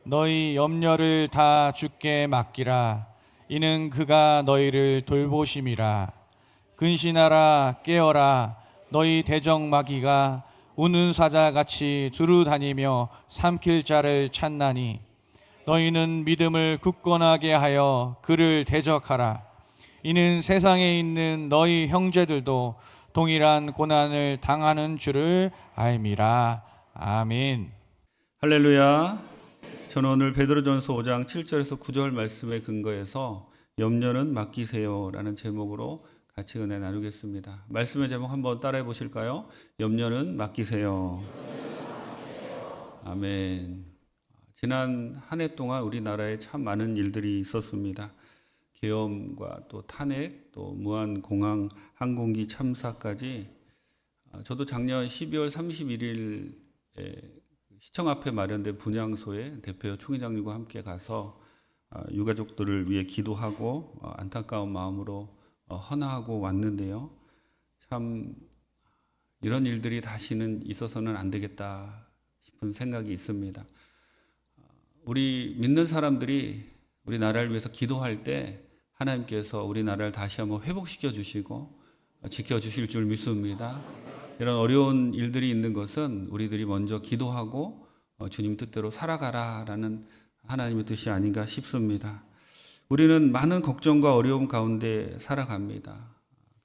너희 염려를 다 주께 맡기라. 이는 그가 너희를 돌보심이라. 근신하라 깨어라. 너희 대적마귀가 우는 사자같이 두루 다니며 삼킬 자를 찾나니 너희는 믿음을 굳건하게 하여 그를 대적하라. 이는 세상에 있는 너희 형제들도 동일한 고난을 당하는 줄을 알미라. 아멘. 할렐루야. 저는 오늘 베드로전서 5장 7절에서 9절 말씀에 근거해서 염려는 맡기세요라는 제목으로 같이 은혜 나누겠습니다. 말씀의 제목 한번 따라해 보실까요? 염려는 맡기세요. 아멘. 지난 한 해 동안 우리나라에 참 많은 일들이 있었습니다. 계엄과 또 탄핵, 또 무한공항 항공기 참사까지. 저도 작년 12월 31일에 시청 앞에 마련된 분향소에 대표 총회장님과 함께 가서 유가족들을 위해 기도하고 안타까운 마음으로 헌화하고 왔는데요. 참 이런 일들이 다시는 있어서는 안 되겠다 싶은 생각이 있습니다. 우리 믿는 사람들이 우리 나라를 위해서 기도할 때 하나님께서 우리 나라를 다시 한번 회복시켜 주시고 지켜주실 줄 믿습니다. 이런 어려운 일들이 있는 것은 우리들이 먼저 기도하고 주님 뜻대로 살아가라라는 하나님의 뜻이 아닌가 싶습니다. 우리는 많은 걱정과 어려움 가운데 살아갑니다.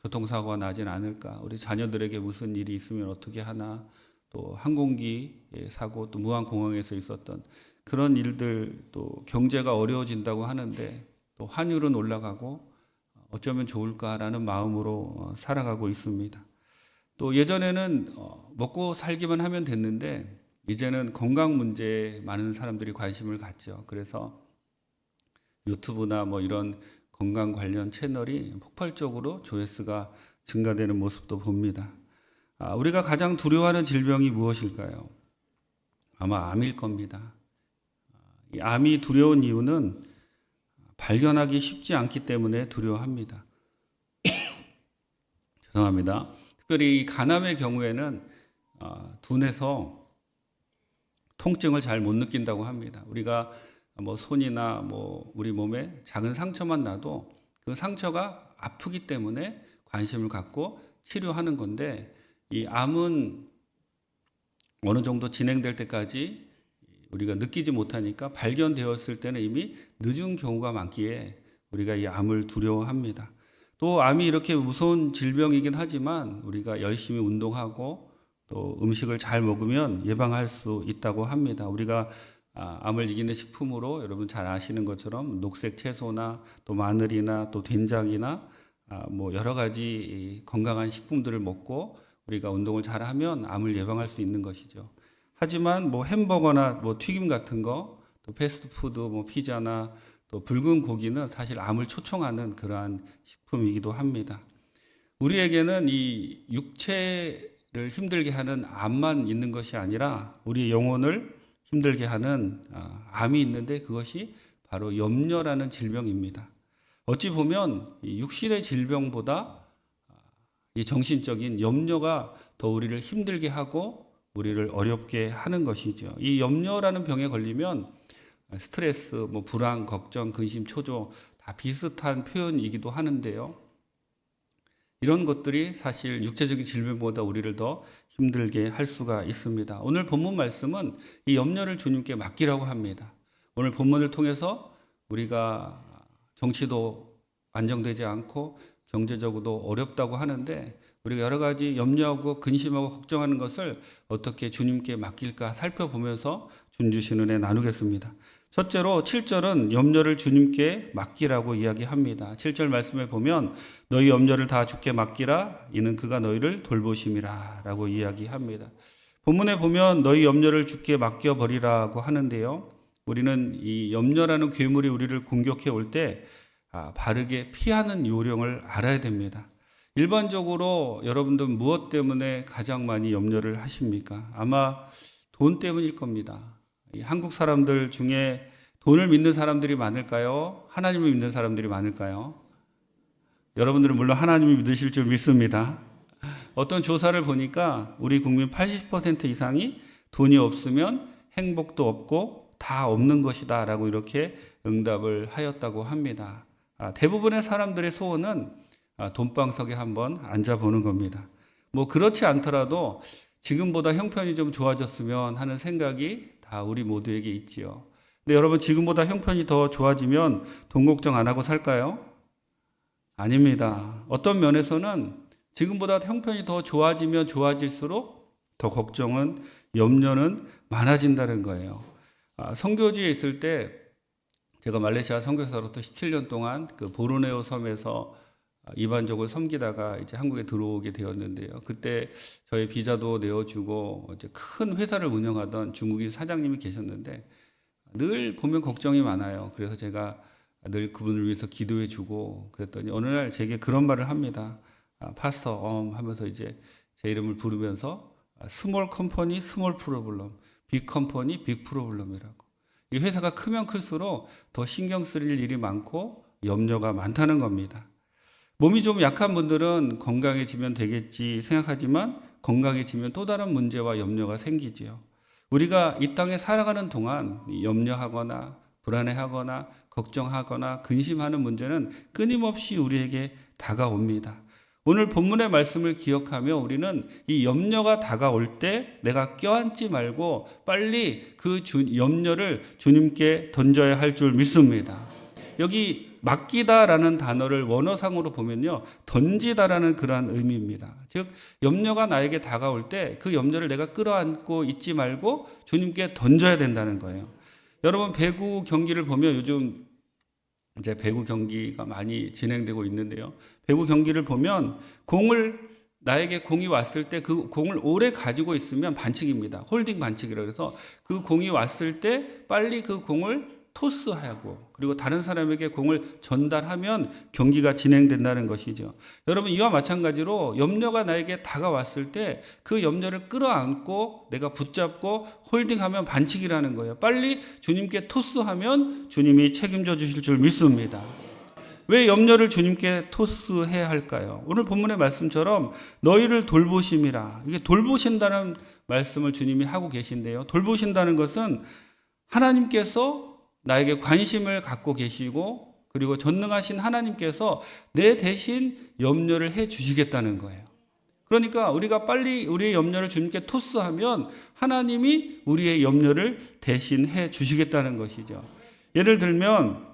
교통사고가 나진 않을까? 우리 자녀들에게 무슨 일이 있으면 어떻게 하나? 또 항공기 사고, 또 무한공항에서 있었던 그런 일들, 또 경제가 어려워진다고 하는데 또 환율은 올라가고 어쩌면 좋을까라는 마음으로 살아가고 있습니다. 또 예전에는 먹고 살기만 하면 됐는데 이제는 건강 문제에 많은 사람들이 관심을 갖죠. 그래서 유튜브나 뭐 이런 건강 관련 채널이 폭발적으로 조회수가 증가되는 모습도 봅니다. 우리가 가장 두려워하는 질병이 무엇일까요? 아마 암일 겁니다. 이 암이 두려운 이유는 발견하기 쉽지 않기 때문에 두려워합니다. 죄송합니다. 특별히 이 간암의 경우에는 둔해서 통증을 잘 못 느낀다고 합니다. 우리가 뭐 손이나 뭐 우리 몸에 작은 상처만 나도 그 상처가 아프기 때문에 관심을 갖고 치료하는 건데 이 암은 어느 정도 진행될 때까지 우리가 느끼지 못하니까 발견되었을 때는 이미 늦은 경우가 많기에 우리가 이 암을 두려워합니다. 또 암이 이렇게 무서운 질병이긴 하지만 우리가 열심히 운동하고 또 음식을 잘 먹으면 예방할 수 있다고 합니다. 우리가 암을 이기는 식품으로 여러분 잘 아시는 것처럼 녹색 채소나 또 마늘이나 또 된장이나 뭐 여러 가지 건강한 식품들을 먹고 우리가 운동을 잘 하면 암을 예방할 수 있는 것이죠. 하지만 뭐 햄버거나 뭐 튀김 같은 거, 또 패스트푸드, 뭐 피자나 또 붉은 고기는 사실 암을 초청하는 그러한 식품이기도 합니다. 우리에게는 이 육체를 힘들게 하는 암만 있는 것이 아니라 우리 영혼을 힘들게 하는 암이 있는데 그것이 바로 염려라는 질병입니다. 어찌 보면 이 육신의 질병보다 이 정신적인 염려가 더 우리를 힘들게 하고 우리를 어렵게 하는 것이죠. 이 염려라는 병에 걸리면 스트레스, 뭐 불안, 걱정, 근심, 초조 다 비슷한 표현이기도 하는데요. 이런 것들이 사실 육체적인 질병보다 우리를 더 힘들게 할 수가 있습니다. 오늘 본문 말씀은 이 염려를 주님께 맡기라고 합니다. 오늘 본문을 통해서 우리가 정치도 안정되지 않고 경제적으로도 어렵다고 하는데 우리가 여러 가지 염려하고 근심하고 걱정하는 것을 어떻게 주님께 맡길까 살펴보면서 주님 주신 은혜 나누겠습니다. 첫째로 7절은 염려를 주님께 맡기라고 이야기합니다. 7절 말씀에 보면 너희 염려를 다 주께 맡기라 이는 그가 너희를 돌보심이라 라고 이야기합니다. 본문에 보면 너희 염려를 주께 맡겨버리라고 하는데요. 우리는 이 염려라는 괴물이 우리를 공격해 올 때 바르게 피하는 요령을 알아야 됩니다. 일반적으로 여러분들 무엇 때문에 가장 많이 염려를 하십니까? 아마 돈 때문일 겁니다. 한국 사람들 중에 돈을 믿는 사람들이 많을까요? 하나님을 믿는 사람들이 많을까요? 여러분들은 물론 하나님을 믿으실 줄 믿습니다. 어떤 조사를 보니까 우리 국민 80% 이상이 돈이 없으면 행복도 없고 다 없는 것이다 라고 이렇게 응답을 하였다고 합니다. 대부분의 사람들의 소원은 돈방석에 한번 앉아보는 겁니다. 뭐 그렇지 않더라도 지금보다 형편이 좀 좋아졌으면 하는 생각이 다 우리 모두에게 있지요. 근데 여러분, 지금보다 형편이 더 좋아지면 돈 걱정 안 하고 살까요? 아닙니다. 어떤 면에서는 지금보다 형편이 더 좋아지면 좋아질수록 더 걱정은, 염려는 많아진다는 거예요. 선교지에 있을 때 제가 말레이시아 선교사로부터 17년 동안 그 보르네오 섬에서 이반족을 섬기다가 이제 한국에 들어오게 되었는데요. 그때 저희 비자도 내어주고 이제 큰 회사를 운영하던 중국인 사장님이 계셨는데 늘 보면 걱정이 많아요. 그래서 제가 늘 그분을 위해서 기도해주고 그랬더니 어느 날 제게 그런 말을 합니다. 파스터 하면서 이제 제 이름을 부르면서 스몰 컴퍼니 스몰 프로블럼, 빅 컴퍼니 빅 프로블럼이라고. 이 회사가 크면 클수록 더 신경 쓸 일이 많고 염려가 많다는 겁니다. 몸이 좀 약한 분들은 건강해지면 되겠지 생각하지만 건강해지면 또 다른 문제와 염려가 생기지요. 우리가 이 땅에 살아가는 동안 염려하거나 불안해하거나 걱정하거나 근심하는 문제는 끊임없이 우리에게 다가옵니다. 오늘 본문의 말씀을 기억하며 우리는 이 염려가 다가올 때 내가 껴안지 말고 빨리 그 염려를 주님께 던져야 할 줄 믿습니다. 여기 맡기다라는 단어를 원어상으로 보면요, 던지다라는 그러한 의미입니다. 즉 염려가 나에게 다가올 때 그 염려를 내가 끌어안고 있지 말고 주님께 던져야 된다는 거예요. 여러분, 배구 경기를 보면 요즘 이제 배구 경기가 많이 진행되고 있는데요. 배구 경기를 보면 나에게 공이 왔을 때 그 공을 오래 가지고 있으면 반칙입니다. 홀딩 반칙이라고 해서 그 공이 왔을 때 빨리 그 공을 토스하고 그리고 다른 사람에게 공을 전달하면 경기가 진행된다는 것이죠. 여러분, 이와 마찬가지로 염려가 나에게 다가왔을 때 그 염려를 끌어안고 내가 붙잡고 홀딩하면 반칙이라는 거예요. 빨리 주님께 토스하면 주님이 책임져 주실 줄 믿습니다. 왜 염려를 주님께 토스해야 할까요? 오늘 본문의 말씀처럼 너희를 돌보심이라, 이게 돌보신다는 말씀을 주님이 하고 계신데요. 돌보신다는 것은 하나님께서 나에게 관심을 갖고 계시고 그리고 전능하신 하나님께서 내 대신 염려를 해 주시겠다는 거예요. 그러니까 우리가 빨리 우리의 염려를 주님께 토스하면 하나님이 우리의 염려를 대신 해 주시겠다는 것이죠. 예를 들면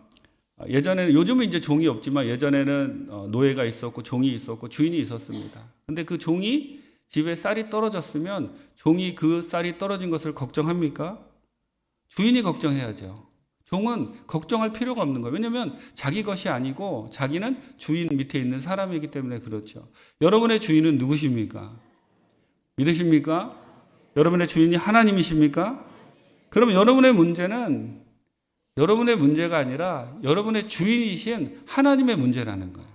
예전에는, 요즘은 이제 종이 없지만 예전에는 노예가 있었고 종이 있었고 주인이 있었습니다. 근데 그 종이 집에 쌀이 떨어졌으면 종이 그 쌀이 떨어진 것을 걱정합니까? 주인이 걱정해야죠. 종은 걱정할 필요가 없는 거예요. 왜냐하면 자기 것이 아니고 자기는 주인 밑에 있는 사람이기 때문에 그렇죠. 여러분의 주인은 누구십니까? 믿으십니까? 여러분의 주인이 하나님이십니까? 그럼 여러분의 문제는 여러분의 문제가 아니라 여러분의 주인이신 하나님의 문제라는 거예요.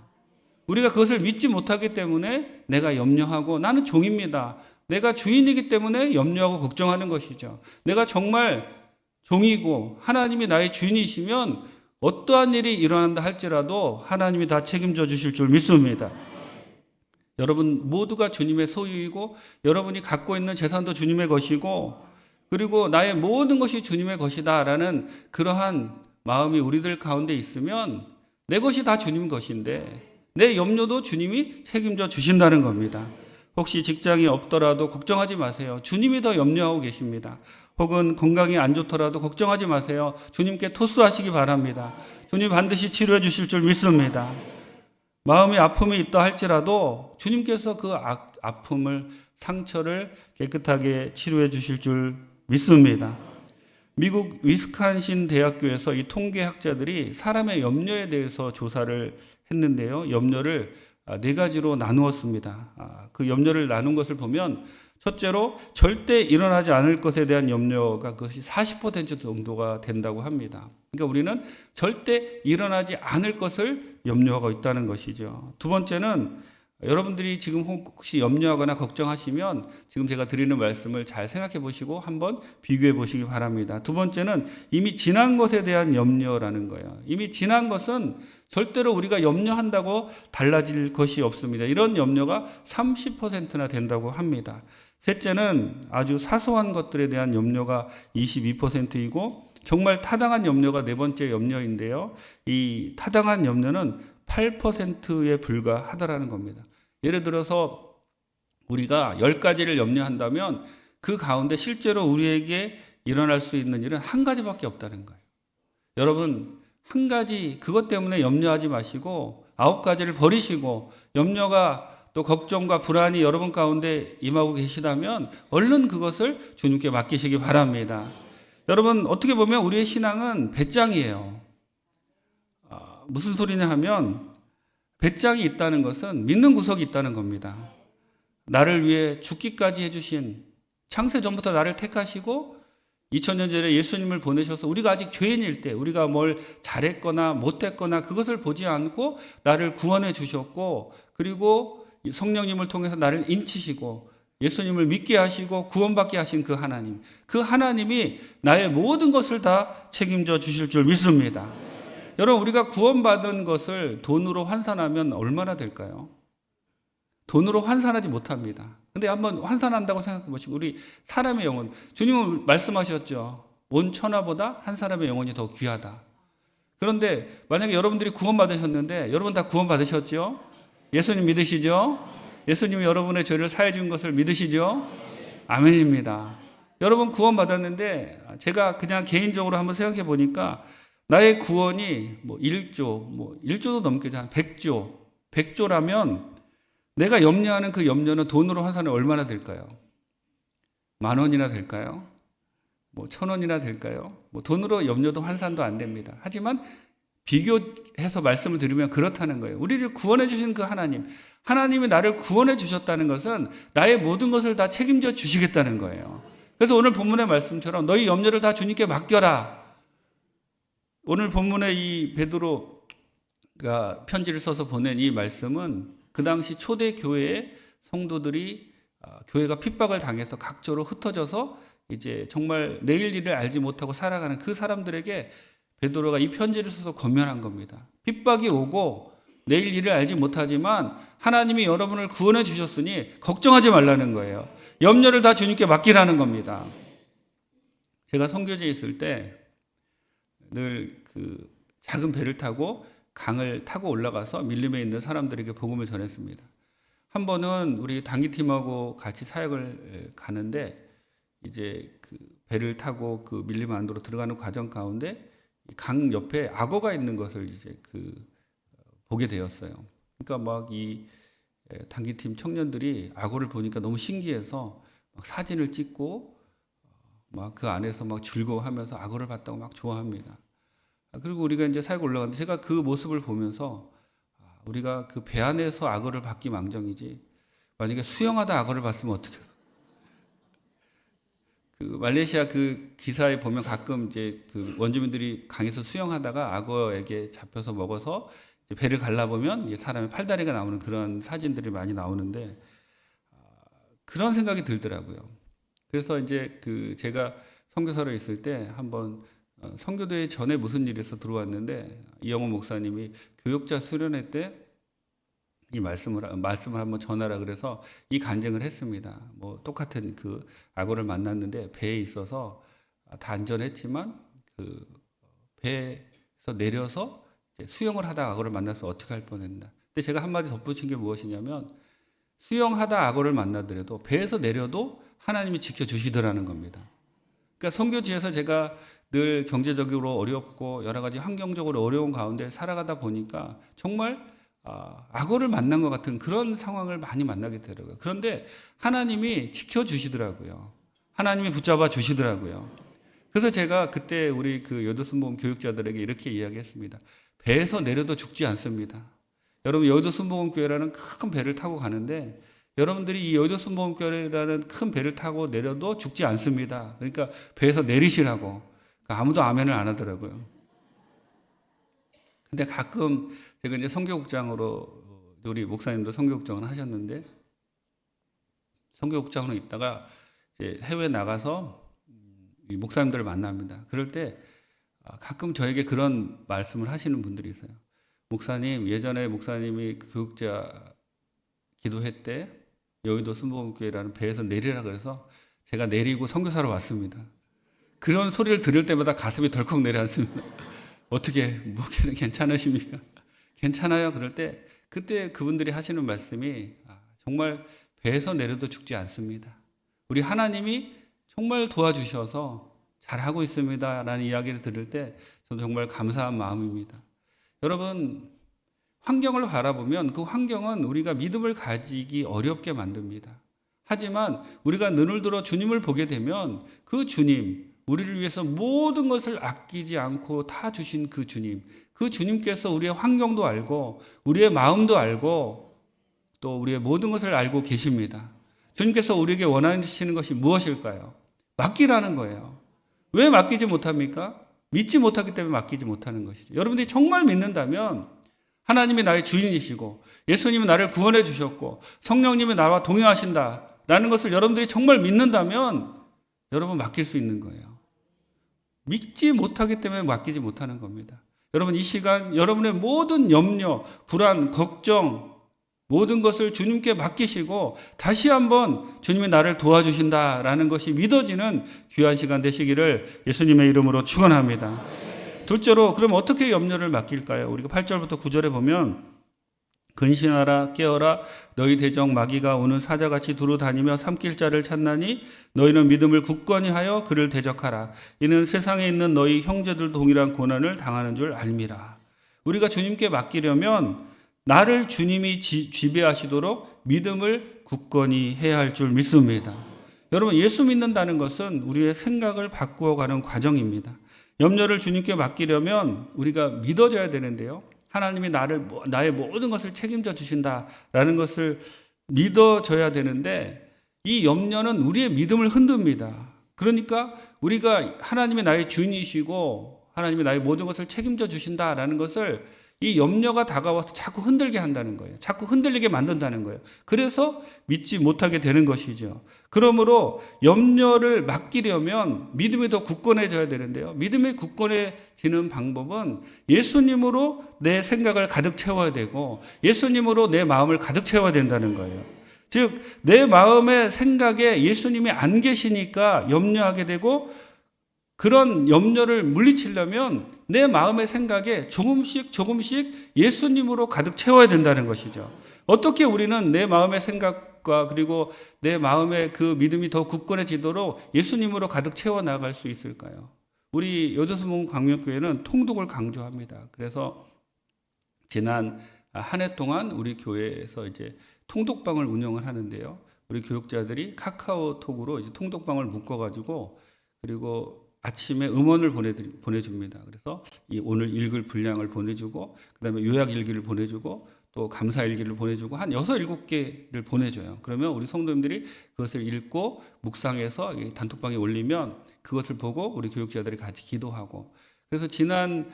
우리가 그것을 믿지 못하기 때문에 내가 염려하고, 나는 종입니다. 내가 주인이기 때문에 염려하고 걱정하는 것이죠. 내가 정말 종이고 하나님이 나의 주인이시면 어떠한 일이 일어난다 할지라도 하나님이 다 책임져 주실 줄 믿습니다. 여러분 모두가 주님의 소유이고 여러분이 갖고 있는 재산도 주님의 것이고 그리고 나의 모든 것이 주님의 것이다 라는 그러한 마음이 우리들 가운데 있으면 내 것이 다 주님 것인데 내 염려도 주님이 책임져 주신다는 겁니다. 혹시 직장이 없더라도 걱정하지 마세요. 주님이 더 염려하고 계십니다. 혹은 건강이 안 좋더라도 걱정하지 마세요. 주님께 토스하시기 바랍니다. 주님 반드시 치료해 주실 줄 믿습니다. 마음의 아픔이 있다 할지라도 주님께서 그 아픔을, 상처를 깨끗하게 치료해 주실 줄 믿습니다. 미국 위스콘신 대학교에서 이 통계학자들이 사람의 염려에 대해서 조사를 했는데요. 염려를 4가지로 나누었습니다. 그 염려를 나눈 것을 보면 첫째로 절대 일어나지 않을 것에 대한 염려가 그것이 40% 정도가 된다고 합니다. 그러니까 우리는 절대 일어나지 않을 것을 염려하고 있다는 것이죠. 두 번째는 여러분들이 지금 혹시 염려하거나 걱정하시면 지금 제가 드리는 말씀을 잘 생각해 보시고 한번 비교해 보시기 바랍니다. 두 번째는 이미 지난 것에 대한 염려라는 거예요. 이미 지난 것은 절대로 우리가 염려한다고 달라질 것이 없습니다. 이런 염려가 30%나 된다고 합니다. 셋째는 아주 사소한 것들에 대한 염려가 22%이고 정말 타당한 염려가 네 번째 염려인데요. 이 타당한 염려는 8%에 불과하다라는 겁니다. 예를 들어서 우리가 10가지를 염려한다면 그 가운데 실제로 우리에게 일어날 수 있는 일은 한 가지밖에 없다는 거예요. 여러분, 한 가지 그것 때문에 염려하지 마시고 9가지를 버리시고, 염려가 또 걱정과 불안이 여러분 가운데 임하고 계시다면 얼른 그것을 주님께 맡기시기 바랍니다. 여러분, 어떻게 보면 우리의 신앙은 배짱이에요. 무슨 소리냐 하면, 배짱이 있다는 것은 믿는 구석이 있다는 겁니다. 나를 위해 죽기까지 해주신, 창세전부터 나를 택하시고 2000년 전에 예수님을 보내셔서 우리가 아직 죄인일 때, 우리가 뭘 잘했거나 못했거나 그것을 보지 않고 나를 구원해 주셨고, 그리고 성령님을 통해서 나를 인치시고 예수님을 믿게 하시고 구원받게 하신 그 하나님, 그 하나님이 나의 모든 것을 다 책임져 주실 줄 믿습니다. 여러분, 우리가 구원받은 것을 돈으로 환산하면 얼마나 될까요? 돈으로 환산하지 못합니다. 근데 한번 환산한다고 생각해 보시고, 우리 사람의 영혼, 주님은 말씀하셨죠. 온 천하보다 한 사람의 영혼이 더 귀하다. 그런데 만약에 여러분들이 구원받으셨는데, 여러분 다 구원받으셨죠? 예수님 믿으시죠? 예수님이 여러분의 죄를 사해 준 것을 믿으시죠? 아멘입니다. 여러분 구원받았는데, 제가 그냥 개인적으로 한번 생각해 보니까 나의 구원이 뭐 1조, 1조도 넘게 한 100조라면 내가 염려하는 그 염려는 돈으로 환산해 얼마나 될까요? 10,000원이나 될까요? 뭐 1,000원이나 될까요? 뭐 돈으로 염려도 환산도 안 됩니다. 하지만 비교해서 말씀을 드리면 그렇다는 거예요. 우리를 구원해 주신 그 하나님, 하나님이 나를 구원해 주셨다는 것은 나의 모든 것을 다 책임져 주시겠다는 거예요. 그래서 오늘 본문의 말씀처럼 너희 염려를 다 주님께 맡겨라. 오늘 본문의 이 베드로가 편지를 써서 보낸 이 말씀은 그 당시 초대 교회의 성도들이 교회가 핍박을 당해서 각처로 흩어져서 이제 정말 내일 일을 알지 못하고 살아가는 그 사람들에게 베드로가 이 편지를 써서 권면한 겁니다. 핍박이 오고 내일 일을 알지 못하지만 하나님이 여러분을 구원해 주셨으니 걱정하지 말라는 거예요. 염려를 다 주님께 맡기라는 겁니다. 제가 선교지에 있을 때 늘 그 작은 배를 타고 강을 타고 올라가서 밀림에 있는 사람들에게 복음을 전했습니다. 한 번은 우리 단기팀하고 같이 사역을 가는데, 이제 그 배를 타고 그 밀림 안으로 들어가는 과정 가운데 강 옆에 악어가 있는 것을 이제 보게 되었어요. 그러니까 막 이 단기팀 청년들이 악어를 보니까 너무 신기해서 막 사진을 찍고 막 그 안에서 막 즐거워하면서 악어를 봤다고 막 좋아합니다. 그리고 우리가 이제 사역 올라갔는데, 제가 그 모습을 보면서 우리가 그 배 안에서 악어를 봤기 망정이지, 만약에 수영하다 악어를 봤으면 어떻게? 그 말레이시아 그 기사에 보면 가끔 이제 그 원주민들이 강에서 수영하다가 악어에게 잡혀서 먹어서 이제 배를 갈라보면 사람의 팔다리가 나오는 그런 사진들이 많이 나오는데, 그런 생각이 들더라고요. 그래서 이제 그 제가 선교사로 있을 때 한번 선교대회 전에 무슨 일이 있어 들어왔는데, 이영호 목사님이 교역자 수련회 때 이 말씀을 한번 전하라 그래서 이 간증을 했습니다. 뭐 똑같은 그 악어를 만났는데 배에 있어서 다 안전했지만 그 배에서 내려서 수영을 하다 악어를 만나서 어떻게 할 뻔했나. 근데 제가 한마디 덧붙인 게 무엇이냐면, 수영하다 악어를 만나더라도 배에서 내려도 하나님이 지켜주시더라는 겁니다. 그러니까 선교지에서 제가 늘 경제적으로 어렵고 여러 가지 환경적으로 어려운 가운데 살아가다 보니까 정말 악어를 만난 것 같은 그런 상황을 많이 만나게 되더라고요. 그런데 하나님이 지켜주시더라고요. 하나님이 붙잡아 주시더라고요. 그래서 제가 그때 우리 그 여도순복음 교육자들에게 이렇게 이야기했습니다. 배에서 내려도 죽지 않습니다. 여러분, 여도순복음교회라는 큰 배를 타고 가는데, 여러분들이 이 여도순복음교회라는 큰 배를 타고 내려도 죽지 않습니다. 그러니까 배에서 내리시라고. 아무도 아멘을 안 하더라고요. 근데 가끔 제가 이제 선교국장으로, 우리 목사님도 선교국장을 하셨는데, 선교국장으로 있다가 이제 해외 나가서 이 목사님들을 만납니다. 그럴 때 가끔 저에게 그런 말씀을 하시는 분들이 있어요. 목사님, 예전에 목사님이 교육자 기도회 때 여의도 순복음교회라는 배에서 내리라 그래서 제가 내리고 선교사로 왔습니다. 그런 소리를 들을 때마다 가슴이 덜컥 내려앉습니다. 어떻게 목회는 괜찮으십니까? 괜찮아요. 그럴 때 그때 그분들이 하시는 말씀이 정말 배에서 내려도 죽지 않습니다. 우리 하나님이 정말 도와주셔서 잘하고 있습니다 라는 이야기를 들을 때 저는 정말 감사한 마음입니다. 여러분, 환경을 바라보면 그 환경은 우리가 믿음을 가지기 어렵게 만듭니다. 하지만 우리가 눈을 들어 주님을 보게 되면 그 주님, 우리를 위해서 모든 것을 아끼지 않고 다 주신 그 주님께서 우리의 환경도 알고 우리의 마음도 알고 또 우리의 모든 것을 알고 계십니다. 주님께서 우리에게 원하시는 것이 무엇일까요? 맡기라는 거예요. 왜 맡기지 못합니까? 믿지 못하기 때문에 맡기지 못하는 것이죠. 여러분들이 정말 믿는다면 하나님이 나의 주인이시고 예수님이 나를 구원해 주셨고 성령님이 나와 동행하신다라는 것을 여러분들이 정말 믿는다면 여러분 맡길 수 있는 거예요. 믿지 못하기 때문에 맡기지 못하는 겁니다. 여러분, 이 시간 여러분의 모든 염려, 불안, 걱정 모든 것을 주님께 맡기시고 다시 한번 주님이 나를 도와주신다라는 것이 믿어지는 귀한 시간 되시기를 예수님의 이름으로 축원합니다. 둘째로, 그럼 어떻게 염려를 맡길까요? 우리가 8절부터 9절에 보면 근신하라 깨어라 너희 대적 마귀가 오는 사자같이 두루 다니며 삼킬 자를 찾나니 너희는 믿음을 굳건히 하여 그를 대적하라. 이는 세상에 있는 너희 형제들 동일한 고난을 당하는 줄 알미라. 우리가 주님께 맡기려면 나를 주님이 지배하시도록 믿음을 굳건히 해야 할 줄 믿습니다. 여러분, 예수 믿는다는 것은 우리의 생각을 바꾸어가는 과정입니다. 염려를 주님께 맡기려면 우리가 믿어져야 되는데요. 하나님이 나의 모든 것을 책임져 주신다라는 것을 믿어져야 되는데 이 염려는 우리의 믿음을 흔듭니다. 그러니까 우리가 하나님이 나의 주인이시고 하나님이 나의 모든 것을 책임져 주신다라는 것을 이 염려가 다가와서 자꾸 흔들게 한다는 거예요. 자꾸 흔들리게 만든다는 거예요. 그래서 믿지 못하게 되는 것이죠. 그러므로 염려를 맡기려면 믿음이 더 굳건해져야 되는데요. 믿음이 굳건해지는 방법은 예수님으로 내 생각을 가득 채워야 되고 예수님으로 내 마음을 가득 채워야 된다는 거예요. 즉, 내 마음의 생각에 예수님이 안 계시니까 염려하게 되고 그런 염려를 물리치려면 내 마음의 생각에 조금씩 예수님으로 가득 채워야 된다는 것이죠. 어떻게 우리는 내 마음의 생각과 그리고 내 마음의 그 믿음이 더 굳건해지도록 예수님으로 가득 채워나갈 수 있을까요? 우리 요조수문 광명교회는 통독을 강조합니다. 그래서 지난 한 해 동안 우리 교회에서 이제 통독방을 운영을 하는데요. 우리 교육자들이 카카오톡으로 이제 통독방을 묶어가지고 그리고 아침에 음원을 보내줍니다. 그래서 오늘 읽을 분량을 보내주고, 그 다음에 요약 일기를 보내주고, 또 감사 일기를 보내주고, 한 6, 7개를 보내줘요. 그러면 우리 성도님들이 그것을 읽고, 묵상해서 단톡방에 올리면 그것을 보고 우리 교육자들이 같이 기도하고. 그래서 지난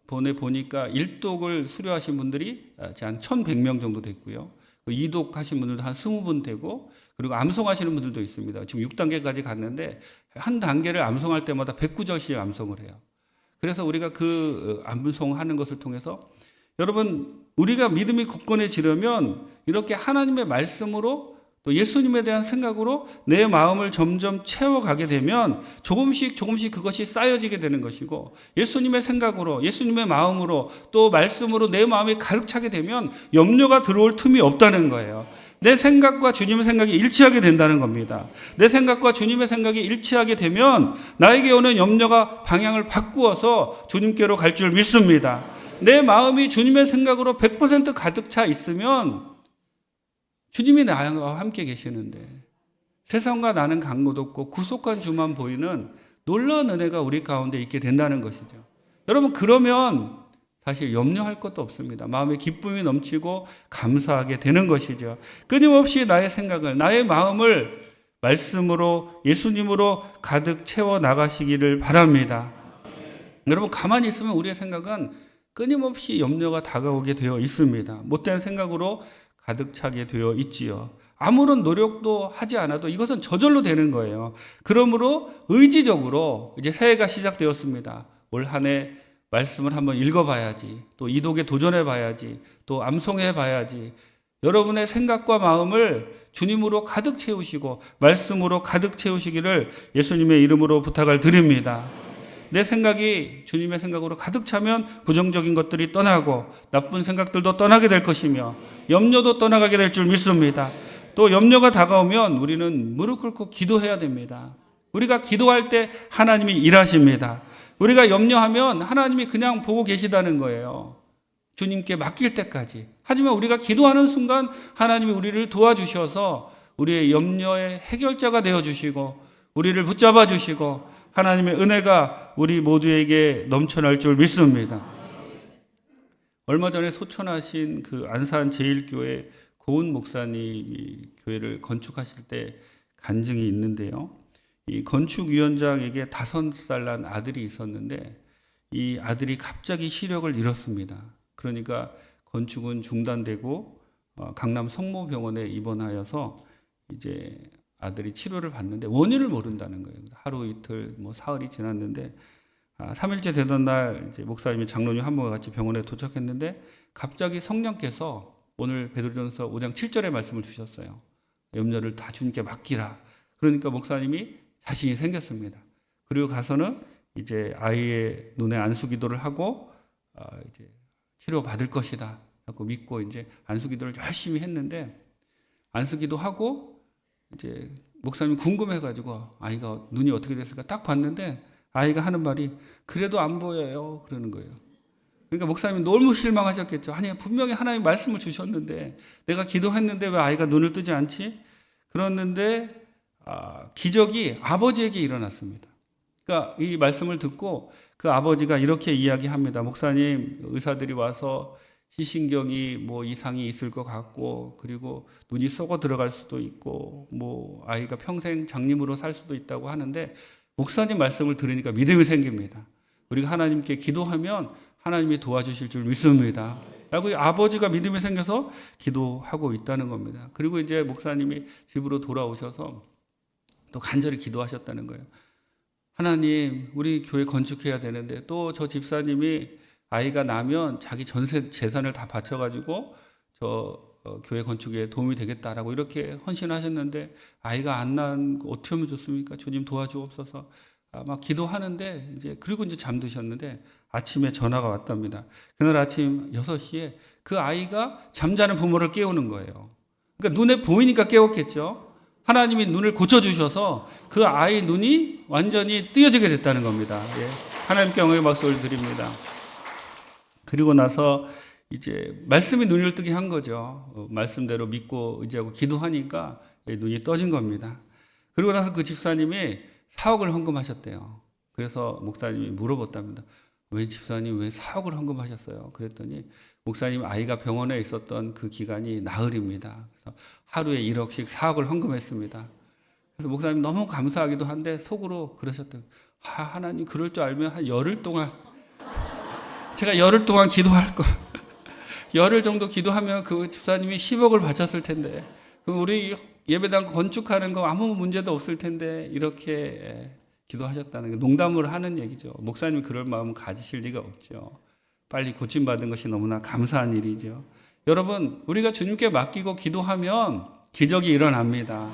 보니까 1독을 수료하신 분들이 한 1,100명 정도 됐고요. 2독 하신 분들도 한 20분 되고, 그리고 암송하시는 분들도 있습니다. 지금 6단계까지 갔는데 한 단계를 암송할 때마다 109절씩 암송을 해요. 그래서 우리가 그 암송하는 것을 통해서 여러분, 우리가 믿음이 굳건해지려면 이렇게 하나님의 말씀으로 또 예수님에 대한 생각으로 내 마음을 점점 채워가게 되면 조금씩 그것이 쌓여지게 되는 것이고, 예수님의 생각으로 예수님의 마음으로 또 말씀으로 내 마음이 가득 차게 되면 염려가 들어올 틈이 없다는 거예요. 내 생각과 주님의 생각이 일치하게 된다는 겁니다. 내 생각과 주님의 생각이 일치하게 되면 나에게 오는 염려가 방향을 바꾸어서 주님께로 갈 줄 믿습니다. 내 마음이 주님의 생각으로 100% 가득 차 있으면 주님이 나와 함께 계시는데 세상과 나는 간 것 없고 구속한 주만 보이는 놀라운 은혜가 우리 가운데 있게 된다는 것이죠. 여러분, 그러면 사실 염려할 것도 없습니다. 마음에 기쁨이 넘치고 감사하게 되는 것이죠. 끊임없이 나의 생각을, 나의 마음을 말씀으로 예수님으로 가득 채워 나가시기를 바랍니다. 여러분, 가만히 있으면 우리의 생각은 끊임없이 염려가 다가오게 되어 있습니다. 못된 생각으로 가득 차게 되어 있지요. 아무런 노력도 하지 않아도 이것은 저절로 되는 거예요. 그러므로 의지적으로 이제 새해가 시작되었습니다. 올 한 해 말씀을 한번 읽어봐야지, 또 이독에 도전해봐야지, 또 암송해봐야지, 여러분의 생각과 마음을 주님으로 가득 채우시고 말씀으로 가득 채우시기를 예수님의 이름으로 부탁을 드립니다. 내 생각이 주님의 생각으로 가득 차면 부정적인 것들이 떠나고 나쁜 생각들도 떠나게 될 것이며 염려도 떠나가게 될 줄 믿습니다. 또 염려가 다가오면 우리는 무릎 꿇고 기도해야 됩니다. 우리가 기도할 때 하나님이 일하십니다. 우리가 염려하면 하나님이 그냥 보고 계시다는 거예요. 주님께 맡길 때까지. 하지만 우리가 기도하는 순간 하나님이 우리를 도와주셔서 우리의 염려의 해결자가 되어주시고 우리를 붙잡아 주시고 하나님의 은혜가 우리 모두에게 넘쳐날 줄 믿습니다. 얼마 전에 소천하신 그 안산 제일교회 고은 목사님이 교회를 건축하실 때 간증이 있는데요. 이 건축위원장에게 5살 난 아들이 있었는데 이 아들이 갑자기 시력을 잃었습니다. 그러니까 건축은 중단되고 강남 성모병원에 입원하여서 이제 아들이 치료를 받는데 원인을 모른다는 거예요. 하루 이틀 뭐 사흘이 지났는데 3일째 되던 날 이제 목사님이 장로님 한 분과 같이 병원에 도착했는데 갑자기 성령께서 오늘 베드로전서 5장 7절의 말씀을 주셨어요. 염려를 다 주님께 맡기라. 그러니까 목사님이 자신이 생겼습니다. 그리고 가서는 이제 아이의 눈에 안수기도를 하고 이제 치료 받을 것이다. 라고 믿고 이제 안수기도를 열심히 했는데 안수기도 하고 이제 목사님이 궁금해가지고 아이가 눈이 어떻게 됐을까 딱 봤는데 아이가 하는 말이 그래도 안 보여요. 그러는 거예요. 그러니까 목사님이 너무 실망하셨겠죠. 아니 분명히 하나님 말씀을 주셨는데 내가 기도했는데 왜 아이가 눈을 뜨지 않지? 그랬는데 기적이 아버지에게 일어났습니다. 그러니까 이 말씀을 듣고 그 아버지가 이렇게 이야기합니다. 목사님, 의사들이 와서 시신경이 뭐 이상이 있을 것 같고 그리고 눈이 썩어 들어갈 수도 있고 뭐 아이가 평생 장님으로 살 수도 있다고 하는데 목사님 말씀을 들으니까 믿음이 생깁니다. 우리가 하나님께 기도하면 하나님이 도와주실 줄 믿습니다. 라고 아버지가 믿음이 생겨서 기도하고 있다는 겁니다. 그리고 이제 목사님이 집으로 돌아오셔서 또 간절히 기도하셨다는 거예요. 하나님, 우리 교회 건축해야 되는데 또 저 집사님이 아이가 나면 자기 전세 재산을 다 바쳐가지고 교회 건축에 도움이 되겠다라고 이렇게 헌신하셨는데 아이가 안 난 어떻게 하면 좋습니까? 주님 도와주옵소서. 막 기도하는데 그리고 이제 잠드셨는데 아침에 전화가 왔답니다. 그날 아침 6시에 그 아이가 잠자는 부모를 깨우는 거예요. 그러니까 눈에 보이니까 깨웠겠죠. 하나님이 눈을 고쳐주셔서 그 아이 눈이 완전히 뜨여지게 됐다는 겁니다. 예. 하나님께 영광의 박수를 드립니다. 그리고 나서 이제 말씀이 눈을 뜨게 한 거죠. 말씀대로 믿고 의지하고 기도하니까 눈이 떠진 겁니다. 그리고 나서 그 집사님이 4억을 헌금하셨대요. 그래서 목사님이 물어봤답니다. 왜 집사님 왜 4억을 헌금하셨어요? 그랬더니 목사님 아이가 병원에 있었던 그 기간이 나흘입니다. 그래서 하루에 1억씩 4억을 헌금했습니다. 그래서 목사님 너무 감사하기도 한데 속으로 그러셨대요. 하나님 그럴 줄 알면 한 열흘 동안 제가 열흘 동안 기도할 걸. 열흘 정도 기도하면 그 집사님이 10억을 바쳤을 텐데 우리 예배당 건축하는 거 아무 문제도 없을 텐데 이렇게 기도하셨다는 게 농담을 하는 얘기죠. 목사님이 그럴 마음은 가지실 리가 없죠. 빨리 고침받은 것이 너무나 감사한 일이죠. 여러분, 우리가 주님께 맡기고 기도하면 기적이 일어납니다.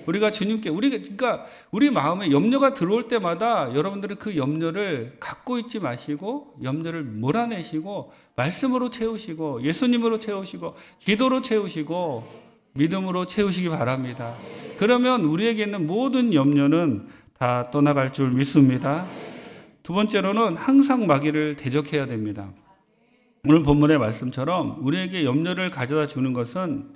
우리가 주님께, 그러니까 우리 마음에 염려가 들어올 때마다 여러분들은 그 염려를 갖고 있지 마시고 염려를 몰아내시고 말씀으로 채우시고 예수님으로 채우시고 기도로 채우시고 믿음으로 채우시기 바랍니다. 그러면 우리에게 있는 모든 염려는 다 떠나갈 줄 믿습니다. 두 번째로는 항상 마귀를 대적해야 됩니다. 오늘 본문의 말씀처럼 우리에게 염려를 가져다 주는 것은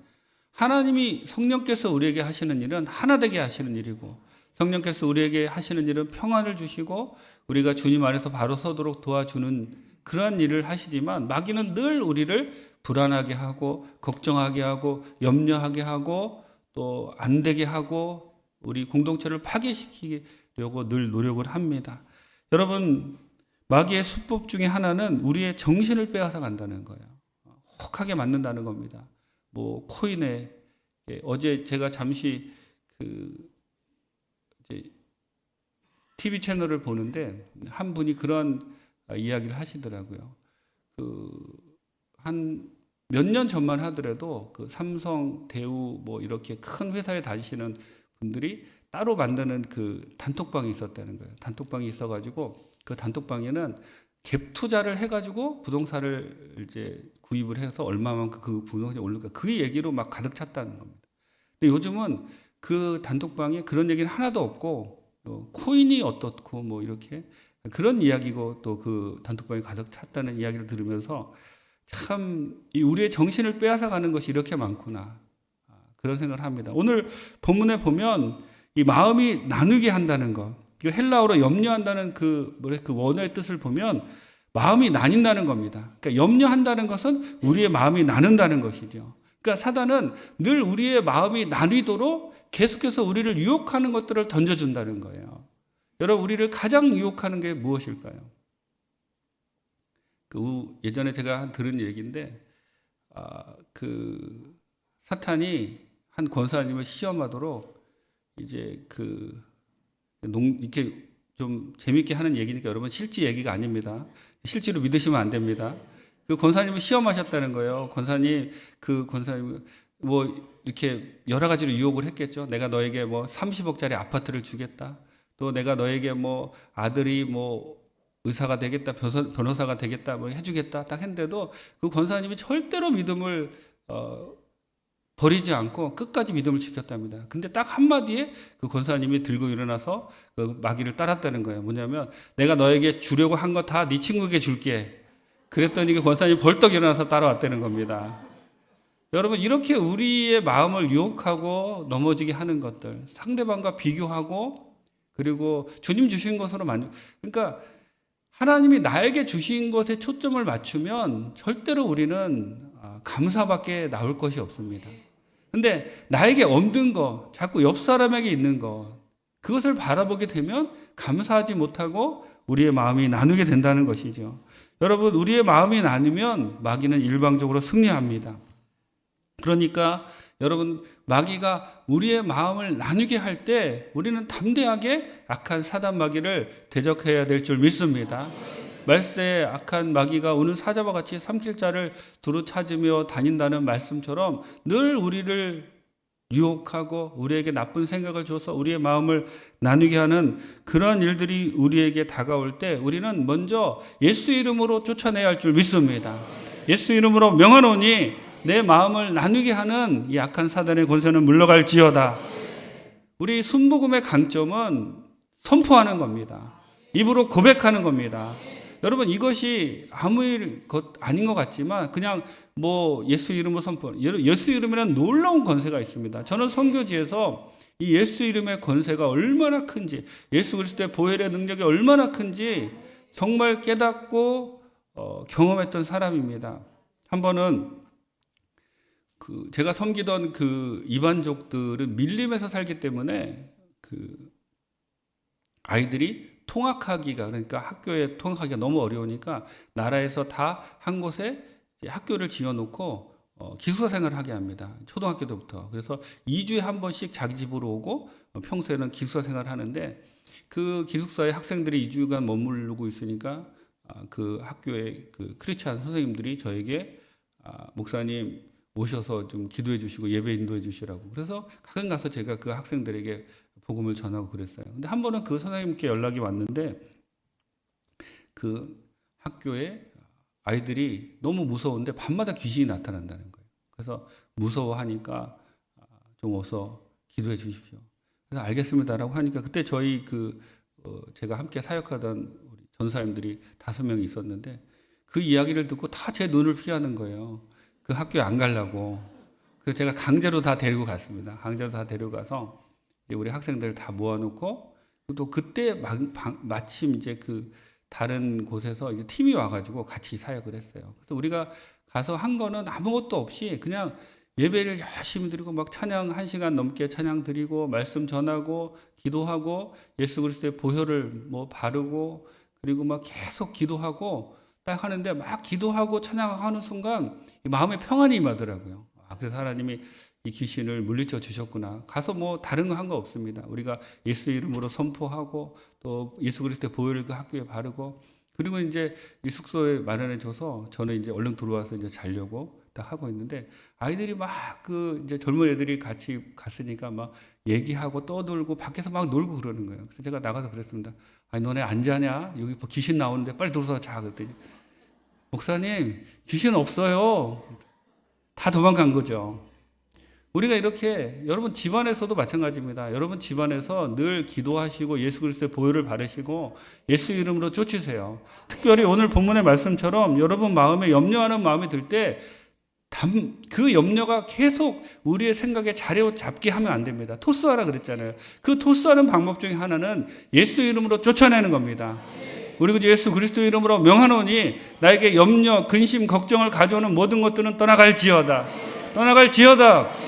하나님이 성령께서 우리에게 하시는 일은 하나 되게 하시는 일이고 성령께서 우리에게 하시는 일은 평안을 주시고 우리가 주님 안에서 바로 서도록 도와주는 그러한 일을 하시지만 마귀는 늘 우리를 불안하게 하고 걱정하게 하고 염려하게 하고 또 안 되게 하고 우리 공동체를 파괴시키려고 늘 노력을 합니다. 여러분, 마귀의 수법 중에 하나는 우리의 정신을 빼앗아 간다는 거예요. 혹하게 만든다는 겁니다. 뭐 코인에 어제 제가 잠시 이제 TV 채널을 보는데 한 분이 그런 이야기를 하시더라고요. 한 몇 년 전만 하더라도 그 삼성, 대우 뭐 이렇게 큰 회사에 다니시는 분들이 따로 만드는 그 단톡방이 있었다는 거예요. 단톡방이 있어가지고 그 단톡방에는 갭 투자를 해가지고 부동산을 이제 구입을 해서 얼마만큼 그 부동산이 오를까 그 얘기로 막 가득 찼다는 겁니다. 근데 요즘은 그 단톡방에 그런 얘기는 하나도 없고 또 코인이 어떻고 뭐 이렇게 그런 이야기고 또 그 단톡방에 가득 찼다는 이야기를 들으면서 참 이 우리의 정신을 빼앗아 가는 것이 이렇게 많구나 그런 생각을 합니다. 오늘 본문에 보면 이 마음이 나누게 한다는 것, 그 헬라어로 염려한다는 그 원어의 뜻을 보면 마음이 나뉜다는 겁니다. 그러니까 염려한다는 것은 우리의 마음이 나눈다는 것이죠. 그러니까 사단은 늘 우리의 마음이 나뉘도록 계속해서 우리를 유혹하는 것들을 던져준다는 거예요. 여러분, 우리를 가장 유혹하는 게 무엇일까요? 예전에 제가 들은 얘기인데, 그 사탄이 한 권사님을 시험하도록 이제 이렇게 좀 재밌게 하는 얘기니까 여러분 실제 얘기가 아닙니다. 실제로 믿으시면 안 됩니다. 그 권사님을 시험하셨다는 거예요. 권사님 뭐 이렇게 여러 가지로 유혹을 했겠죠. 내가 너에게 뭐 30억짜리 아파트를 주겠다. 또 내가 너에게 뭐 아들이 뭐 의사가 되겠다, 변호사가 되겠다, 뭐 해주겠다 딱 했는데도 그 권사님이 절대로 믿음을 버리지 않고 끝까지 믿음을 지켰답니다. 근데 딱 한마디에 그 권사님이 들고 일어나서 그 마귀를 따랐다는 거예요. 뭐냐면 내가 너에게 주려고 한 거 다 네 친구에게 줄게. 그랬더니 그 권사님이 벌떡 일어나서 따라왔다는 겁니다. 여러분, 이렇게 우리의 마음을 유혹하고 넘어지게 하는 것들, 상대방과 비교하고 그리고 주님 주신 것으로 그러니까 하나님이 나에게 주신 것에 초점을 맞추면 절대로 우리는 감사밖에 나올 것이 없습니다. 근데 나에게 없는 거, 자꾸 옆 사람에게 있는 거, 그것을 바라보게 되면 감사하지 못하고 우리의 마음이 나누게 된다는 것이죠. 여러분, 우리의 마음이 나누면 마귀는 일방적으로 승리합니다. 그러니까 여러분, 마귀가 우리의 마음을 나누게 할 때 우리는 담대하게 악한 사단 마귀를 대적해야 될 줄 믿습니다. 말세에 악한 마귀가 오는 사자와 같이 삼킬 자를 두루 찾으며 다닌다는 말씀처럼 늘 우리를 유혹하고 우리에게 나쁜 생각을 줘서 우리의 마음을 나누게 하는 그런 일들이 우리에게 다가올 때 우리는 먼저 예수 이름으로 쫓아내야 할 줄 믿습니다. 예수 이름으로 명하노니 내 마음을 나누게 하는 이 악한 사단의 권세는 물러갈지어다. 우리 순복음의 강점은 선포하는 겁니다. 입으로 고백하는 겁니다. 여러분, 이것이 아무 것 아닌 것 같지만 그냥 뭐 예수 이름으로 선포. 예수 이름에는 놀라운 권세가 있습니다. 저는 선교지에서 이 예수 이름의 권세가 얼마나 큰지, 예수 그리스도의 보혈의 능력이 얼마나 큰지 정말 깨닫고 경험했던 사람입니다. 한 번은 제가 섬기던 그 이반족들은 밀림에서 살기 때문에 아이들이 통학하기가, 그러니까 학교에 통학하기가 너무 어려우니까 나라에서 다 한 곳에 학교를 지어놓고 기숙사 생활을 하게 합니다. 초등학교 때부터. 그래서 2주에 한 번씩 자기 집으로 오고 평소에는 기숙사 생활을 하는데 그 기숙사에 학생들이 2주간 머무르고 있으니까 그 학교의 그 크리스찬 선생님들이 저에게 목사님 오셔서 좀 기도해 주시고 예배 인도해 주시라고. 그래서 가끔 가서 제가 그 학생들에게 복음을 전하고 그랬어요. 근데 한 번은 그 선생님께 연락이 왔는데 그 학교에 아이들이 너무 무서운데 밤마다 귀신이 나타난다는 거예요. 그래서 무서워하니까 좀 어서 기도해 주십시오. 그래서 알겠습니다라고 하니까 그때 저희 제가 함께 사역하던 우리 전사님들이 5명이 있었는데 그 이야기를 듣고 다 제 눈을 피하는 거예요. 그 학교에 안 가려고. 그래서 제가 강제로 다 데리고 갔습니다. 강제로 다 데려가서 우리 학생들 다 모아놓고 또 그때 마침 이제 다른 곳에서 이제 팀이 와가지고 같이 사역을 했어요. 그래서 우리가 가서 한 거는 아무것도 없이 그냥 예배를 열심히 드리고 막 찬양 1시간 넘게 찬양 드리고 말씀 전하고 기도하고 예수 그리스도의 보혈을 뭐 바르고 그리고 막 계속 기도하고 딱 하는데 막 기도하고 찬양하는 순간 마음에 평안이 임하더라고요. 그래서 하나님이 이 귀신을 물리쳐 주셨구나. 가서 뭐 다른 거 한 거 없습니다. 우리가 예수 이름으로 선포하고 또 예수 그리스도의 보혈을 그 학교에 바르고 그리고 이제 이 숙소에 마련해 줘서 저는 이제 얼른 들어와서 이제 자려고 딱 하고 있는데 아이들이 막 이제 젊은 애들이 같이 갔으니까 막 얘기하고 떠들고 밖에서 막 놀고 그러는 거예요. 그래서 제가 나가서 그랬습니다. 아니 너네 안 자냐? 여기 뭐 귀신 나오는데 빨리 들어서 자. 그랬더니 목사님 귀신 없어요. 다 도망간 거죠. 우리가 이렇게 여러분 집안에서도 마찬가지입니다. 여러분 집안에서 늘 기도하시고 예수 그리스도의 보혈을 바르시고 예수 이름으로 쫓으세요. 특별히 오늘 본문의 말씀처럼 여러분 마음에 염려하는 마음이 들 때 그 염려가 계속 우리의 생각에 자리 잡게 하면 안 됩니다. 토스하라 그랬잖아요. 그 토스하는 방법 중에 하나는 예수 이름으로 쫓아내는 겁니다. 우리 예수 그리스도 이름으로 명하노니 나에게 염려, 근심, 걱정을 가져오는 모든 것들은 떠나갈지어다. 떠나갈지어다.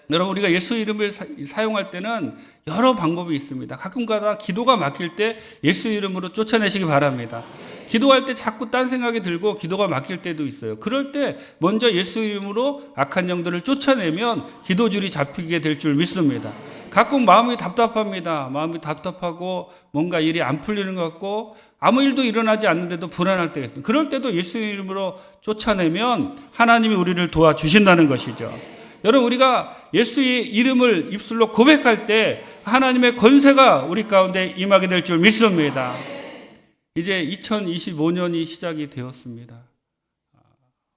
여러분 우리가 예수 이름을 사용할 때는 여러 방법이 있습니다. 가끔가다 기도가 막힐 때 예수 이름으로 쫓아내시기 바랍니다. 기도할 때 자꾸 딴 생각이 들고 기도가 막힐 때도 있어요. 그럴 때 먼저 예수 이름으로 악한 영들을 쫓아내면 기도줄이 잡히게 될 줄 믿습니다. 가끔 마음이 답답합니다. 마음이 답답하고 뭔가 일이 안 풀리는 것 같고 아무 일도 일어나지 않는데도 불안할 때가 있어요. 그럴 때도 예수 이름으로 쫓아내면 하나님이 우리를 도와주신다는 것이죠. 여러분 우리가 예수의 이름을 입술로 고백할 때 하나님의 권세가 우리 가운데 임하게 될 줄 믿습니다. 이제 2025년이 시작이 되었습니다.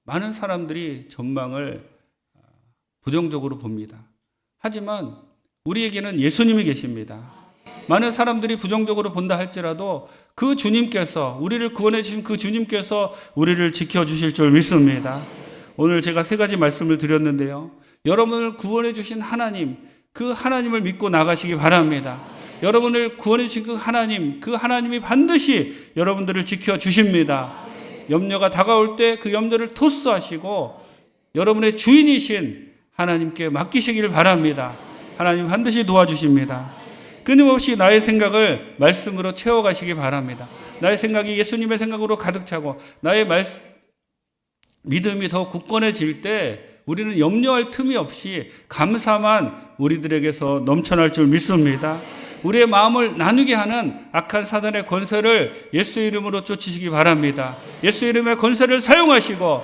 많은 사람들이 전망을 부정적으로 봅니다. 하지만 우리에게는 예수님이 계십니다. 많은 사람들이 부정적으로 본다 할지라도 그 주님께서 우리를 구원해 주신 그 주님께서 우리를 지켜주실 줄 믿습니다. 오늘 제가 3가지 말씀을 드렸는데요. 여러분을 구원해 주신 하나님, 그 하나님을 믿고 나가시기 바랍니다. 여러분을 구원해 주신 그 하나님이 반드시 여러분들을 지켜주십니다. 염려가 다가올 때 그 염려를 토스하시고 여러분의 주인이신 하나님께 맡기시길 바랍니다. 하나님 반드시 도와주십니다. 끊임없이 나의 생각을 말씀으로 채워가시기 바랍니다. 나의 생각이 예수님의 생각으로 가득 차고 나의 믿음이 더 굳건해질 때 우리는 염려할 틈이 없이 감사만 우리들에게서 넘쳐날 줄 믿습니다. 우리의 마음을 나누게 하는 악한 사단의 권세를 예수 이름으로 쫓으시기 바랍니다. 예수 이름의 권세를 사용하시고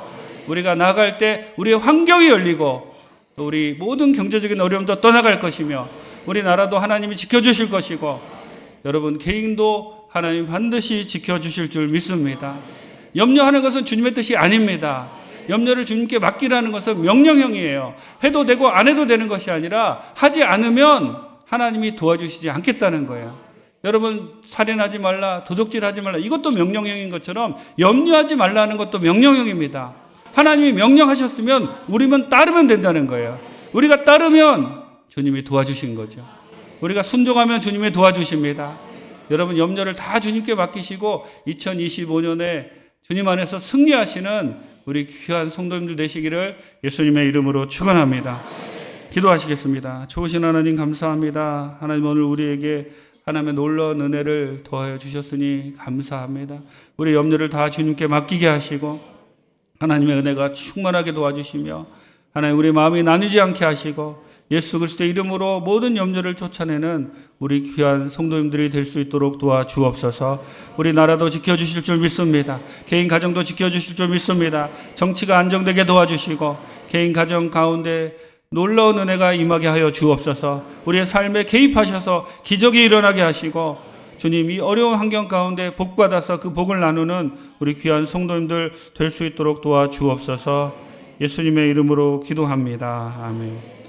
우리가 나갈 때 우리의 환경이 열리고 또 우리 모든 경제적인 어려움도 떠나갈 것이며 우리나라도 하나님이 지켜주실 것이고 여러분 개인도 하나님 반드시 지켜주실 줄 믿습니다. 염려하는 것은 주님의 뜻이 아닙니다. 염려를 주님께 맡기라는 것은 명령형이에요. 해도 되고 안 해도 되는 것이 아니라 하지 않으면 하나님이 도와주시지 않겠다는 거예요. 여러분 살인하지 말라, 도둑질하지 말라 이것도 명령형인 것처럼 염려하지 말라는 것도 명령형입니다. 하나님이 명령하셨으면 우리만 따르면 된다는 거예요. 우리가 따르면 주님이 도와주신 거죠. 우리가 순종하면 주님이 도와주십니다. 여러분 염려를 다 주님께 맡기시고 2025년에 주님 안에서 승리하시는 우리 귀한 성도님들 되시기를 예수님의 이름으로 축원합니다. 기도하시겠습니다. 좋으신 하나님 감사합니다. 하나님 오늘 우리에게 하나님의 놀라운 은혜를 더하여 주셨으니 감사합니다. 우리 염려를 다 주님께 맡기게 하시고 하나님의 은혜가 충만하게 도와주시며 하나님 우리 마음이 나뉘지 않게 하시고 예수 그리스도의 이름으로 모든 염려를 쫓아내는 우리 귀한 성도님들이 될 수 있도록 도와주옵소서. 우리 나라도 지켜주실 줄 믿습니다. 개인 가정도 지켜주실 줄 믿습니다. 정치가 안정되게 도와주시고 개인 가정 가운데 놀라운 은혜가 임하게 하여 주옵소서. 우리의 삶에 개입하셔서 기적이 일어나게 하시고 주님 이 어려운 환경 가운데 복받아서 그 복을 나누는 우리 귀한 성도님들 될 수 있도록 도와주옵소서. 예수님의 이름으로 기도합니다. 아멘.